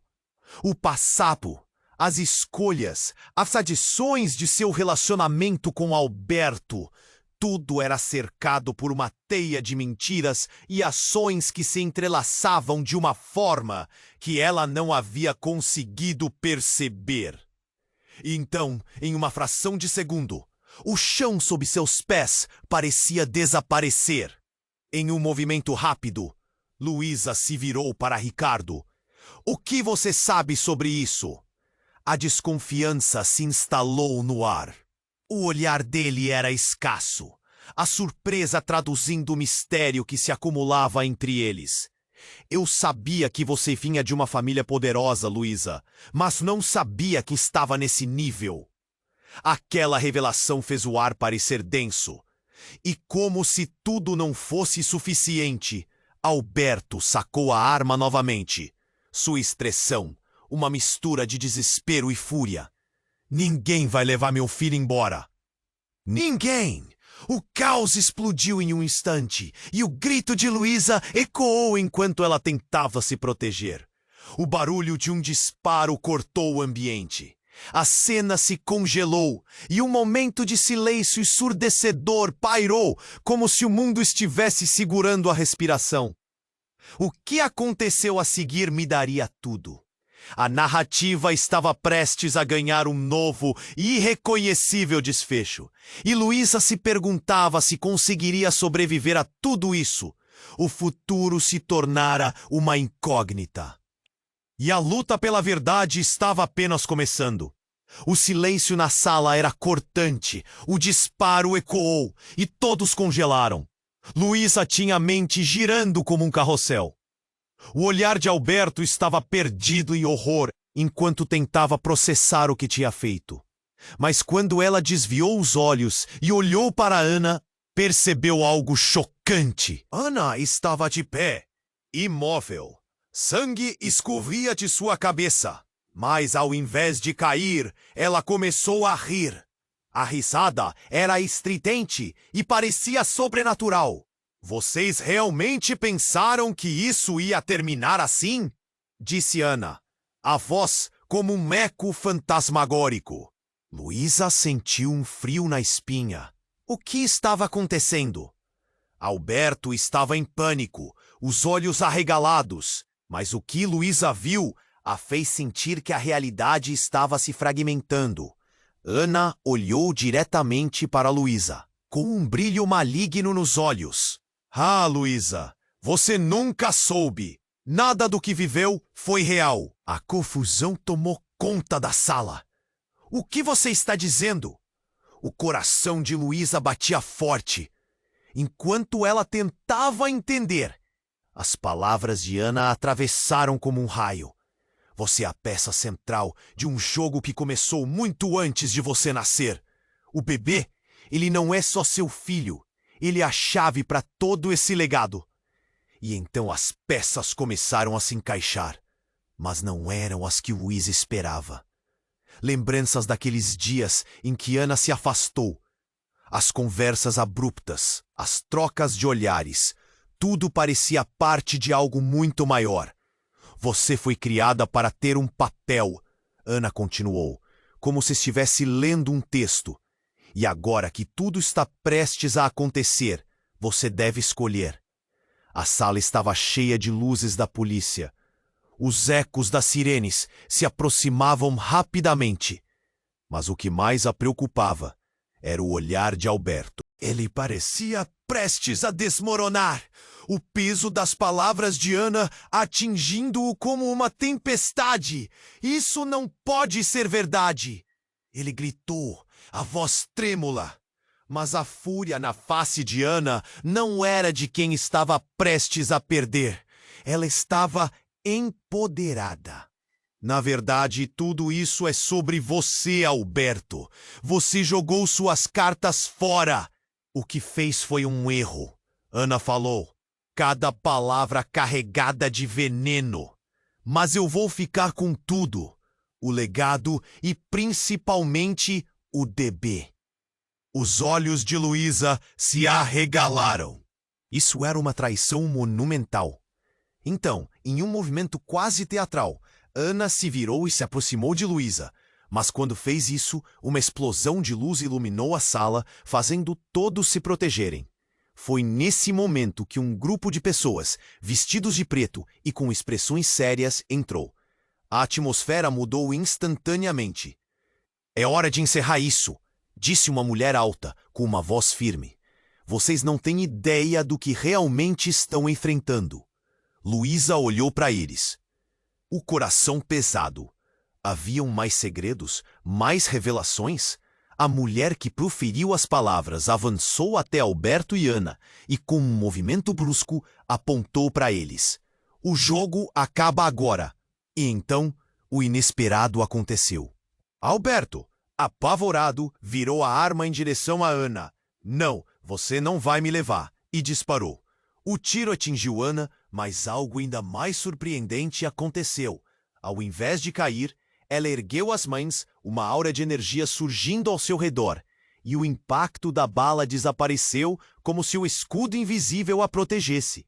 Speaker 1: O passado, as escolhas, as adições de seu relacionamento com Alberto, tudo era cercado por uma teia de mentiras e ações que se entrelaçavam de uma forma que ela não havia conseguido perceber. Então, em uma fração de segundo, o chão sob seus pés parecia desaparecer. Em um movimento rápido, Luísa se virou para Ricardo. O que você sabe sobre isso? A desconfiança se instalou no ar. O olhar dele era escasso, a surpresa traduzindo o mistério que se acumulava entre eles. Eu sabia que você vinha de uma família poderosa, Luísa, mas não sabia que estava nesse nível. Aquela revelação fez o ar parecer denso. E como se tudo não fosse suficiente, Alberto sacou a arma novamente. Sua expressão, uma mistura de desespero e fúria. Ninguém vai levar meu filho embora. Ninguém! O caos explodiu em um instante e o grito de Luísa ecoou enquanto ela tentava se proteger. O barulho de um disparo cortou o ambiente. A cena se congelou e um momento de silêncio ensurdecedor pairou, como se o mundo estivesse segurando a respiração. O que aconteceu a seguir me daria tudo. A narrativa estava prestes a ganhar um novo e irreconhecível desfecho, e Luísa se perguntava se conseguiria sobreviver a tudo isso. O futuro se tornara uma incógnita. E a luta pela verdade estava apenas começando. O silêncio na sala era cortante, o disparo ecoou e todos congelaram. Luísa tinha a mente girando como um carrossel. O olhar de Alberto estava perdido em horror enquanto tentava processar o que tinha feito. Mas quando ela desviou os olhos e olhou para Ana, percebeu algo chocante. Ana estava de pé, imóvel. Sangue escorria de sua cabeça, mas ao invés de cair, ela começou a rir. A risada era estridente e parecia sobrenatural. Vocês realmente pensaram que isso ia terminar assim? Disse Ana, a voz como um eco fantasmagórico. Luísa sentiu um frio na espinha. O que estava acontecendo? Alberto estava em pânico, os olhos arregalados, mas o que Luísa viu a fez sentir que a realidade estava se fragmentando. Ana olhou diretamente para Luísa, com um brilho maligno nos olhos. Ah, Luísa, você nunca soube. Nada do que viveu foi real. A confusão tomou conta da sala. O que você está dizendo? O coração de Luísa batia forte. Enquanto ela tentava entender, as palavras de Ana a atravessaram como um raio. Você é a peça central de um jogo que começou muito antes de você nascer. O bebê, ele não é só seu filho. Ele é a chave para todo esse legado. E então as peças começaram a se encaixar. Mas não eram as que Luísa esperava. Lembranças daqueles dias em que Ana se afastou. As conversas abruptas, as trocas de olhares. Tudo parecia parte de algo muito maior. Você foi criada para ter um papel, Ana continuou, como se estivesse lendo um texto. E agora que tudo está prestes a acontecer, você deve escolher. A sala estava cheia de luzes da polícia. Os ecos das sirenes se aproximavam rapidamente. Mas o que mais a preocupava era o olhar de Alberto. Ele parecia prestes a desmoronar, o peso das palavras de Ana atingindo-o como uma tempestade. Isso não pode ser verdade! Ele gritou, a voz trêmula. Mas a fúria na face de Ana não era de quem estava prestes a perder. Ela estava empoderada. Na verdade, tudo isso é sobre você, Alberto. Você jogou suas cartas fora. O que fez foi um erro. Ana falou, cada palavra carregada de veneno. Mas eu vou ficar com tudo. O legado e principalmente o bebê. Os olhos de Luísa se arregalaram. Isso era uma traição monumental. Então, em um movimento quase teatral, Ana se virou e se aproximou de Luísa. Mas quando fez isso, uma explosão de luz iluminou a sala, fazendo todos se protegerem. Foi nesse momento que um grupo de pessoas, vestidos de preto e com expressões sérias, entrou. A atmosfera mudou instantaneamente. É hora de encerrar isso, disse uma mulher alta, com uma voz firme. Vocês não têm ideia do que realmente estão enfrentando. Luísa olhou para eles. O coração pesado. Haviam mais segredos? Mais revelações? A mulher que proferiu as palavras avançou até Alberto e Ana e, com um movimento brusco, apontou para eles. O jogo acaba agora. E então, o inesperado aconteceu. Alberto, apavorado, virou a arma em direção a Ana. Não, você não vai me levar. E disparou. O tiro atingiu Ana, mas algo ainda mais surpreendente aconteceu. Ao invés de cair, Ela ergueu as mãos, uma aura de energia surgindo ao seu redor, e o impacto da bala desapareceu como se o escudo invisível a protegesse.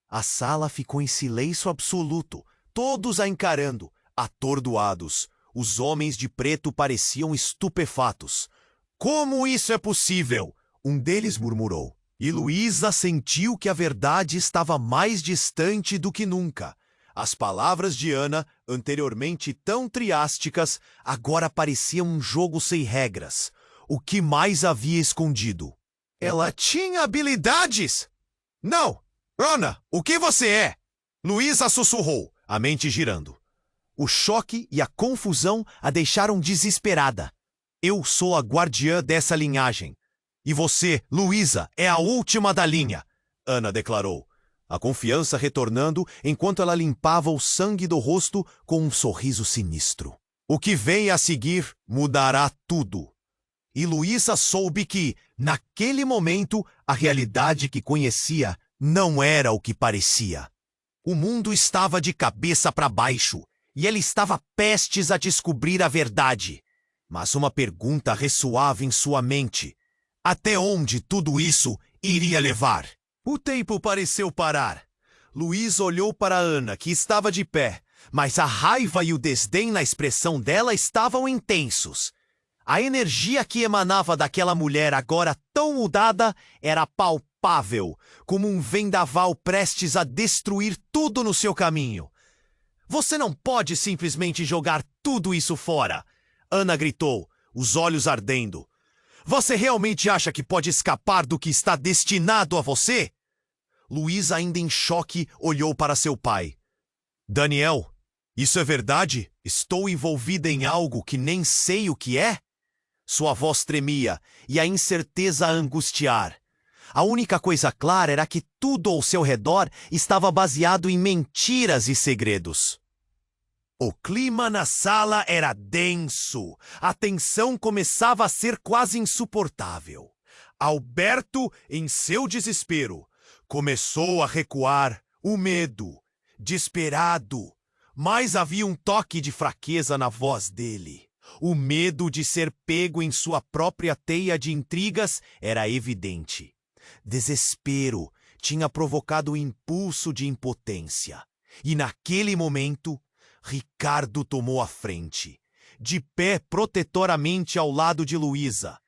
Speaker 1: A sala ficou em silêncio absoluto, todos a encarando, atordoados. Os homens de preto pareciam estupefatos. Como isso é possível? Um deles murmurou. E Luísa sentiu que a verdade estava mais distante do que nunca. As palavras de Ana, anteriormente tão triásticas, agora pareciam um jogo sem regras. O que mais havia escondido? Ela tinha habilidades! Não! Ana, o que você é? Luísa sussurrou, a mente girando. O choque e a confusão a deixaram desesperada. Eu sou a guardiã dessa linhagem. E você, Luísa, é a última da linha, Ana declarou, a confiança retornando enquanto ela limpava o sangue do rosto com um sorriso sinistro. O que vem a seguir mudará tudo. E Luísa soube que, naquele momento, a realidade que conhecia não era o que parecia. O mundo estava de cabeça para baixo, e ela estava prestes a descobrir a verdade. Mas uma pergunta ressoava em sua mente. Até onde tudo isso iria levar? O tempo pareceu parar. Luísa olhou para Ana, que estava de pé, mas a raiva e o desdém na expressão dela estavam intensos. A energia que emanava daquela mulher agora tão mudada era palpável, como um vendaval prestes a destruir tudo no seu caminho. Você não pode simplesmente jogar tudo isso fora, Ana gritou, os olhos ardendo. Você realmente acha que pode escapar do que está destinado a você? Luísa, ainda em choque, olhou para seu pai. Daniel, isso é verdade? Estou envolvida em algo que nem sei o que é? Sua voz tremia e a incerteza a angustiar. A única coisa clara era que tudo ao seu redor estava baseado em mentiras e segredos. O clima na sala era denso. A tensão começava a ser quase insuportável. Alberto, em seu desespero, começou a recuar, o medo, desesperado. Mas havia um toque de fraqueza na voz dele. O medo de ser pego em sua própria teia de intrigas era evidente. Desespero tinha provocado o impulso de impotência. E naquele momento, Ricardo tomou a frente, de pé protetoramente ao lado de Luísa.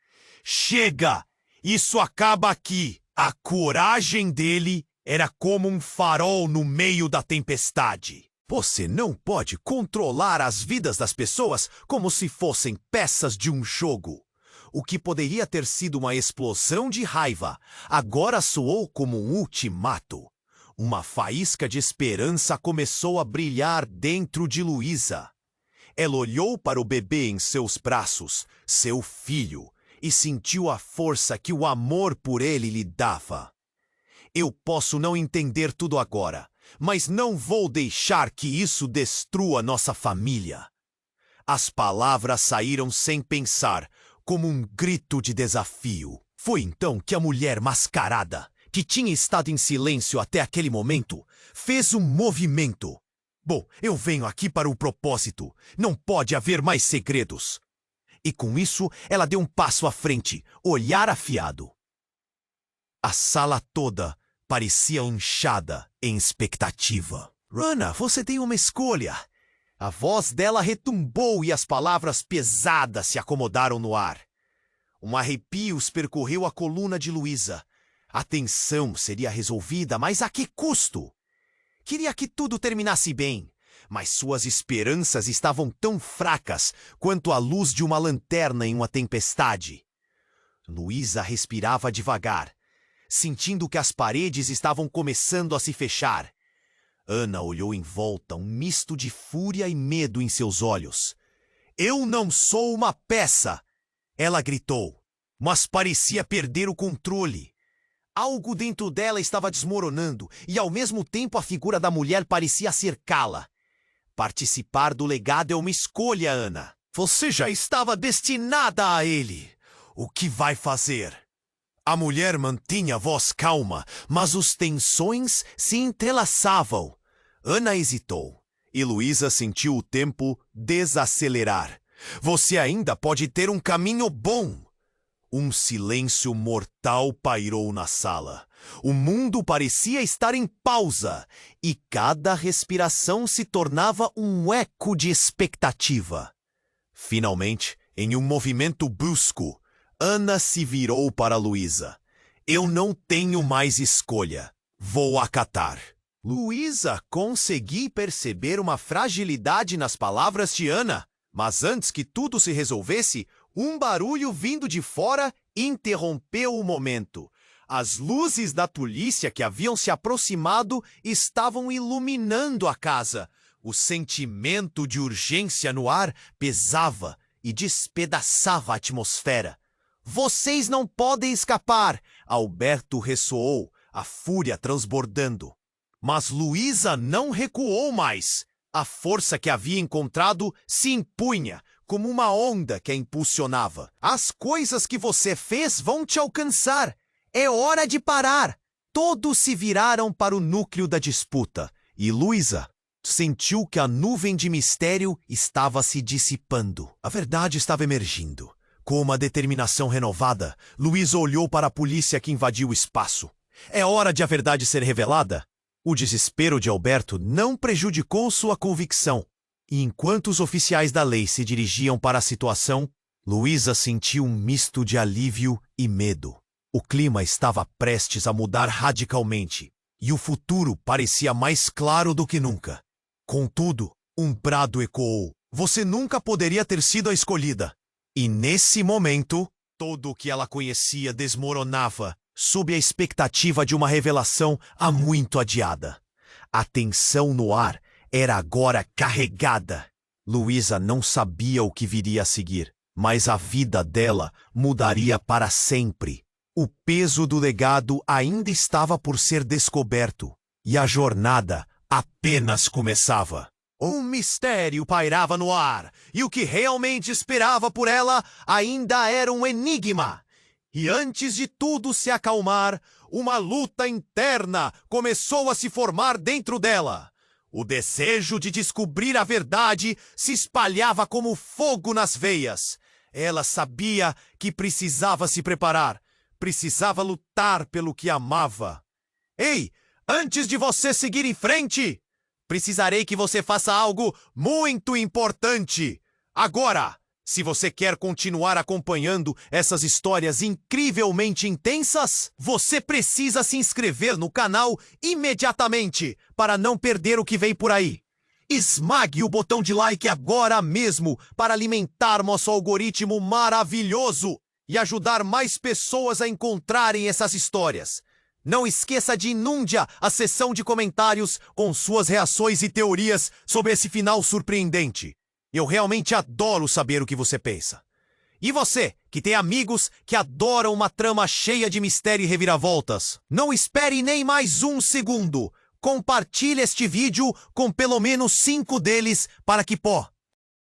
Speaker 1: Chega! Isso acaba aqui! A coragem dele era como um farol no meio da tempestade. Você não pode controlar as vidas das pessoas como se fossem peças de um jogo. O que poderia ter sido uma explosão de raiva, agora soou como um ultimato. Uma faísca de esperança começou a brilhar dentro de Luísa. Ela olhou para o bebê em seus braços, seu filho, e sentiu a força que o amor por ele lhe dava. Eu posso não entender tudo agora, mas não vou deixar que isso destrua nossa família. As palavras saíram sem pensar, como um grito de desafio. Foi então que a mulher mascarada, que tinha estado em silêncio até aquele momento, fez um movimento. Bom, eu venho aqui para o propósito. Não pode haver mais segredos. E com isso, ela deu um passo à frente, olhar afiado. A sala toda parecia inchada em expectativa. Ana, você tem uma escolha. A voz dela retumbou e as palavras pesadas se acomodaram no ar. Um arrepio percorreu a coluna de Luísa. A tensão seria resolvida, mas a que custo? Queria que tudo terminasse bem, mas suas esperanças estavam tão fracas quanto a luz de uma lanterna em uma tempestade. Luísa respirava devagar, sentindo que as paredes estavam começando a se fechar. Ana olhou em volta, um misto de fúria e medo em seus olhos. Eu não sou uma peça! Ela gritou, mas parecia perder o controle. Algo dentro dela estava desmoronando e, ao mesmo tempo, a figura da mulher parecia cercá-la. Participar do legado é uma escolha, Ana. Você já estava destinada a ele. O que vai fazer? A mulher mantinha a voz calma, mas os tensões se entrelaçavam. Ana hesitou. e Luísa sentiu o tempo desacelerar. Você ainda pode ter um caminho bom. Um silêncio mortal pairou na sala. O mundo parecia estar em pausa, e cada respiração se tornava um eco de expectativa. Finalmente, em um movimento brusco, Ana se virou para Luísa. Eu não tenho mais escolha. Vou acatar. Luísa consegui perceber uma fragilidade nas palavras de Ana, mas antes que tudo se resolvesse, um barulho vindo de fora interrompeu o momento. As luzes da polícia que haviam se aproximado estavam iluminando a casa. O sentimento de urgência no ar pesava e despedaçava a atmosfera. Vocês não podem escapar! Alberto ressoou, a fúria transbordando. Mas Luísa não recuou mais. A força que havia encontrado se impunha, como uma onda que a impulsionava. As coisas que você fez vão te alcançar. É hora de parar. Todos se viraram para o núcleo da disputa, e Luísa sentiu que a nuvem de mistério estava se dissipando. A verdade estava emergindo. Com uma determinação renovada, Luísa olhou para a polícia que invadiu o espaço. É hora de a verdade ser revelada? O desespero de Alberto não prejudicou sua convicção. E enquanto os oficiais da lei se dirigiam para a situação, Luísa sentiu um misto de alívio e medo. O clima estava prestes a mudar radicalmente, e o futuro parecia mais claro do que nunca. Contudo, um brado ecoou. Você nunca poderia ter sido a escolhida. E nesse momento, tudo o que ela conhecia desmoronava, sob a expectativa de uma revelação há muito adiada. A tensão no ar era agora carregada. Luísa não sabia o que viria a seguir, mas a vida dela mudaria para sempre. O peso do legado ainda estava por ser descoberto, e a jornada apenas começava. Um mistério pairava no ar, e o que realmente esperava por ela ainda era um enigma. E antes de tudo se acalmar, uma luta interna começou a se formar dentro dela. O desejo de descobrir a verdade se espalhava como fogo nas veias. Ela sabia que precisava se preparar, precisava lutar pelo que amava. Ei, antes de você seguir em frente, precisarei que você faça algo muito importante. Agora, se você quer continuar acompanhando essas histórias incrivelmente intensas, você precisa se inscrever no canal imediatamente para não perder o que vem por aí. Esmague o botão de like agora mesmo para alimentar nosso algoritmo maravilhoso e ajudar mais pessoas a encontrarem essas histórias. Não esqueça de inunde a seção de comentários com suas reações e teorias sobre esse final surpreendente. Eu realmente adoro saber o que você pensa. E você, que tem amigos que adoram uma trama cheia de mistério e reviravoltas, não espere nem mais um segundo. Compartilhe este vídeo com pelo menos 5 deles para que